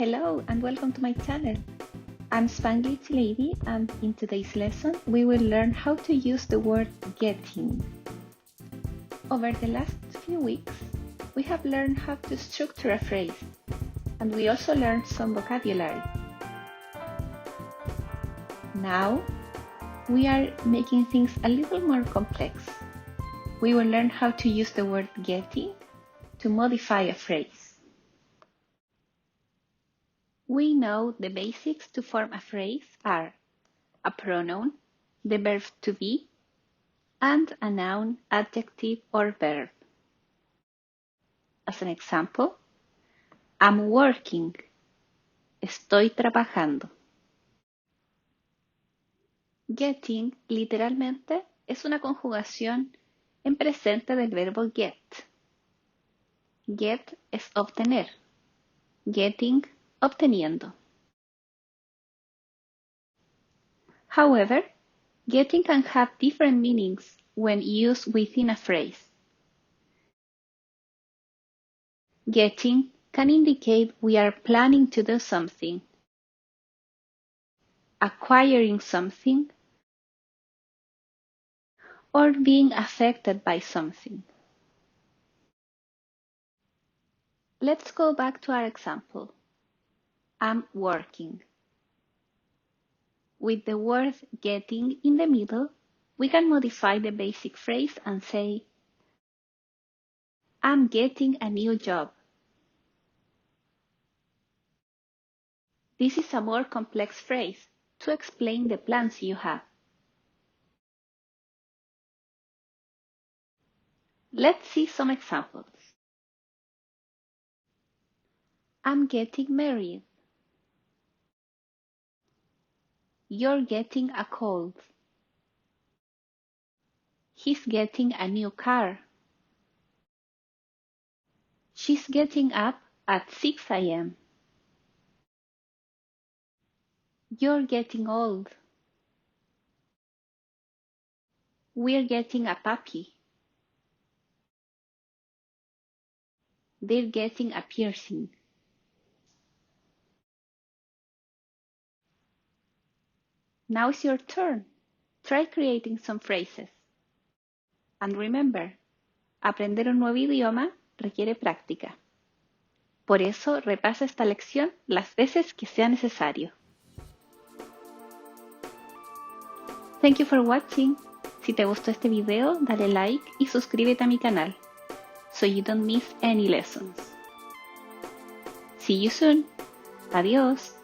Hello and welcome to my channel. I'm Spanglish Lady and in today's lesson we will learn how to use the word getting. Over the last few weeks we have learned how to structure a phrase and we also learned some vocabulary. Now we are making things a little more complex. We will learn how to use the word getting to modify a phrase. We know the basics to form a phrase are a pronoun, the verb to be, and a noun, adjective, or verb. As an example, I'm working. Estoy trabajando. Getting, literalmente, es una conjugación en presente del verbo get. Get es obtener. Getting, obteniendo. However, getting can have different meanings when used within a phrase. Getting can indicate we are planning to do something, acquiring something, or being affected by something. Let's go back to our example. I'm working. With the word getting in the middle, we can modify the basic phrase and say, I'm getting a new job. This is a more complex phrase to explain the plans you have. Let's see some examples. I'm getting married. You're getting a cold. He's getting a new car. She's getting up at 6 a.m. You're getting old. We're getting a puppy. They're getting a piercing. Now it's your turn. Try creating some phrases. And remember, aprender un nuevo idioma requiere práctica. Por eso, repasa esta lección las veces que sea necesario. Thank you for watching. Si te gustó este video, dale like y suscríbete a mi canal, so you don't miss any lessons. See you soon. Adiós.